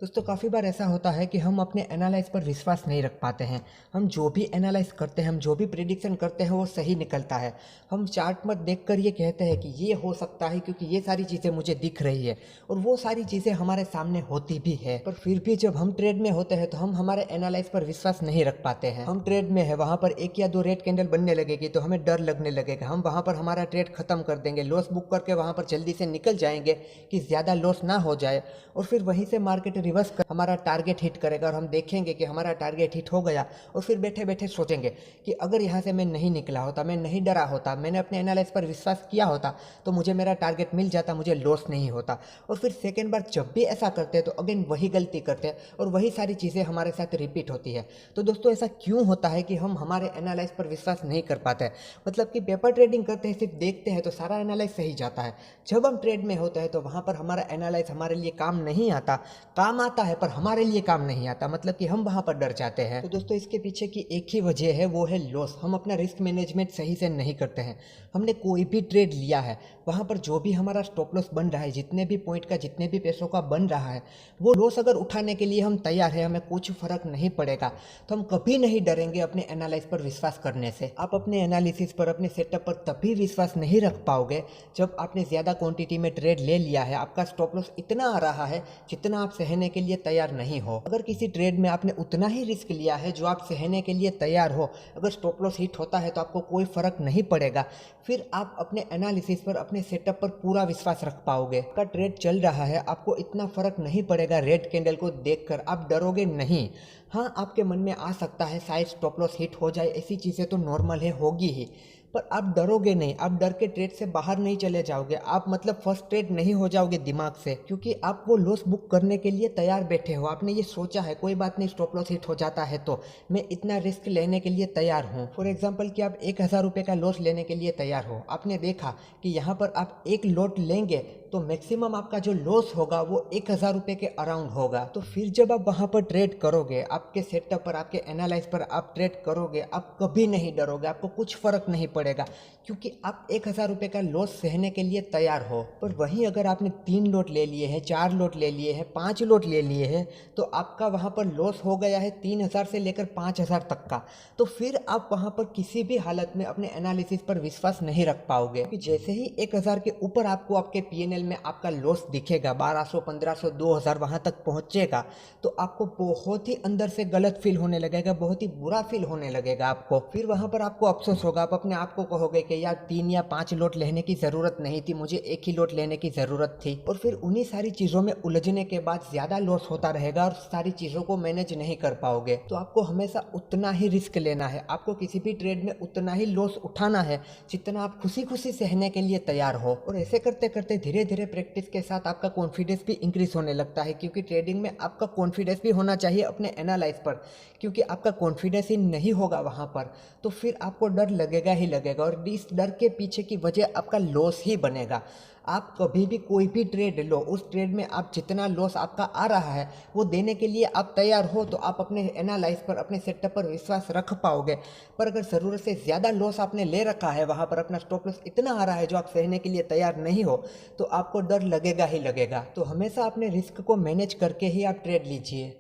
दोस्तों काफ़ी बार ऐसा होता है कि हम अपने एनालाइज पर विश्वास नहीं रख पाते हैं। हम जो भी एनालाइज करते हैं, हम जो भी प्रिडिक्शन करते हैं वो सही निकलता है। हम चार्ट मत देखकर ये कहते हैं कि ये हो सकता है क्योंकि ये सारी चीज़ें मुझे दिख रही है और वो सारी चीज़ें हमारे सामने होती भी है। पर फिर भी जब हम ट्रेड में होते हैं तो हम हमारे एनालाइज पर विश्वास नहीं रख पाते हैं। हम ट्रेड में है, वहाँ पर एक या दो रेड कैंडल बनने लगेगी तो हमें डर लगने लगेगा। हम वहाँ पर हमारा ट्रेड खत्म कर देंगे, लॉस बुक करके वहाँ पर जल्दी से निकल जाएंगे कि ज़्यादा लॉस ना हो जाए। और फिर वहीं से मार्केट रिवर्स कर हमारा टारगेट हिट करेगा और हम देखेंगे कि हमारा टारगेट हिट हो गया। और फिर बैठे बैठे सोचेंगे कि अगर यहाँ से मैं नहीं निकला होता, मैं नहीं डरा होता, मैंने अपने एनालिसिस पर विश्वास किया होता तो मुझे मेरा टारगेट मिल जाता, मुझे लॉस नहीं होता। और फिर सेकेंड बार जब भी ऐसा करते हैं तो अगेन वही गलती करते हैं और वही सारी चीज़ें हमारे साथ रिपीट होती है। तो दोस्तों ऐसा क्यों होता है कि हम हमारे एनालिसिस पर विश्वास नहीं कर पाते? मतलब कि पेपर ट्रेडिंग करते हैं, सिर्फ देखते हैं तो सारा एनालिसिस सही जाता है। जब हम ट्रेड में होते हैं तो वहाँ पर हमारा एनालिसिस हमारे लिए काम नहीं आता, काम आता है पर हमारे लिए काम नहीं आता। मतलब कि हम वहाँ पर डर जाते हैं। तो दोस्तों इसके पीछे की एक ही वजह है, वो है लॉस। हम अपना रिस्क मैनेजमेंट सही से नहीं करते हैं। हमने कोई भी ट्रेड लिया है, वहाँ पर जो भी हमारा स्टॉप लॉस बन रहा है, जितने भी पॉइंट का, जितने भी पैसों का बन रहा है, वो लॉस अगर उठाने के लिए हम तैयार हैं, हमें कुछ फर्क नहीं पड़ेगा, तो हम कभी नहीं डरेंगे अपने एनालिसिस पर विश्वास करने से। आप अपने एनालिसिस पर, अपने सेटअप पर तभी विश्वास नहीं रख पाओगे जब आपने ज़्यादा क्वांटिटी में ट्रेड ले लिया है, आपका स्टॉप लॉस इतना आ रहा है जितना आप सहने के लिए तैयार नहीं हो। अगर किसी ट्रेड में आपने उतना ही रिस्क लिया है जो आप सहने के लिए तैयार हो, अगर स्टॉप लॉस हिट होता है तो आपको कोई फर्क नहीं पड़ेगा। फिर आप अपने एनालिसिस पर, अपने सेटअप पर पूरा विश्वास रख पाओगे। आपका ट्रेड चल रहा है, आपको इतना फर्क नहीं पड़ेगा रेड कैंडल को देखकर, आप डरोगे नहीं। हाँ, आपके मन में आ सकता है शायद स्टॉप लॉस हिट हो जाए, ऐसी चीज़ें तो नॉर्मल है, होगी ही, पर आप डरोगे नहीं। आप डर के ट्रेड से बाहर नहीं चले जाओगे, आप मतलब फर्स्ट ट्रेड नहीं हो जाओगे दिमाग से, क्योंकि आप वो लॉस बुक करने के लिए तैयार बैठे हो। आपने ये सोचा है कोई बात नहीं, स्टॉप लॉस हिट हो जाता है तो मैं इतना रिस्क लेने के लिए तैयार हूँ। फॉर एग्जाम्पल कि आप 1,000 रुपये का लॉस लेने के लिए तैयार हो। आपने देखा कि यहाँ पर आप एक लॉट लेंगे तो मैक्सिमम आपका जो लॉस होगा वो 1,000 रुपये के अराउंड होगा। तो फिर जब आप वहाँ पर ट्रेड करोगे, आपके सेटअप पर, आपके एनालाइज पर आप ट्रेड करोगे, आप कभी नहीं डरोगे, आपको कुछ फर्क नहीं पड़ेगा, क्योंकि आप 1,000 रुपये का लॉस सहने के लिए तैयार हो। पर वहीं अगर आपने 3 लॉट ले लिए हैं, 4 लॉट ले लिए हैं, 5 लॉट ले लिए हैं, तो आपका वहाँ पर लॉस हो गया है 3,000 से लेकर 5,000 तक का। तो फिर आप वहाँ पर किसी भी हालत में अपने एनालिसिस पर विश्वास नहीं रख पाओगे, कि जैसे ही 1,000 के ऊपर आपको आपके पीएनएल में आपका लॉस दिखेगा, 1,200, 1,500, 2,000 वहाँ तक पहुँचेगा, तो आपको बहुत ही अंदर से गलत फील होने लगेगा, बहुत ही बुरा फील होने लगेगा आपको। फिर वहाँ पर आपको अफसोस होगा, आप अपने आप को कहोगे कि यार 3 या 5 लॉट लेने की ज़रूरत नहीं थी, मुझे एक ही लॉट लेने की ज़रूरत थी। और फिर उन्हीं सारी चीज़ों में उलझने के बाद ज़्यादा लॉस होता रहेगा और सारी चीज़ों को मैनेज नहीं कर पाओगे। तो आपको हमेशा उतना ही रिस्क लेना है, आपको किसी भी ट्रेड में उतना ही लॉस उठाना है जितना आप खुशी खुशी सहने के लिए तैयार हो। और ऐसे करते करते धीरे धीरे प्रैक्टिस के साथ आपका कॉन्फिडेंस भी इंक्रीज होने लगता है, क्योंकि ट्रेडिंग में आपका कॉन्फिडेंस भी होना चाहिए अपने एनालाइज पर। क्योंकि आपका कॉन्फिडेंस ही नहीं होगा वहाँ पर तो फिर आपको डर लगेगा ही लगेगा, और इस डर के पीछे की वजह आपका लॉस ही बनेगा। आप कभी भी कोई भी ट्रेड लो, उस ट्रेड में आप जितना लॉस आपका आ रहा है वो देने के लिए आप तैयार हो तो आप अपने एनालाइज पर, अपने सेटअप पर विश्वास रख पाओगे। पर अगर ज़रूरत से ज़्यादा लॉस आपने ले रखा है, वहाँ पर अपना स्टॉप लॉस इतना आ रहा है जो आप सहने के लिए तैयार नहीं हो, तो आपको डर लगेगा ही लगेगा। तो हमेशा अपने रिस्क को मैनेज करके ही आप ट्रेड लीजिए।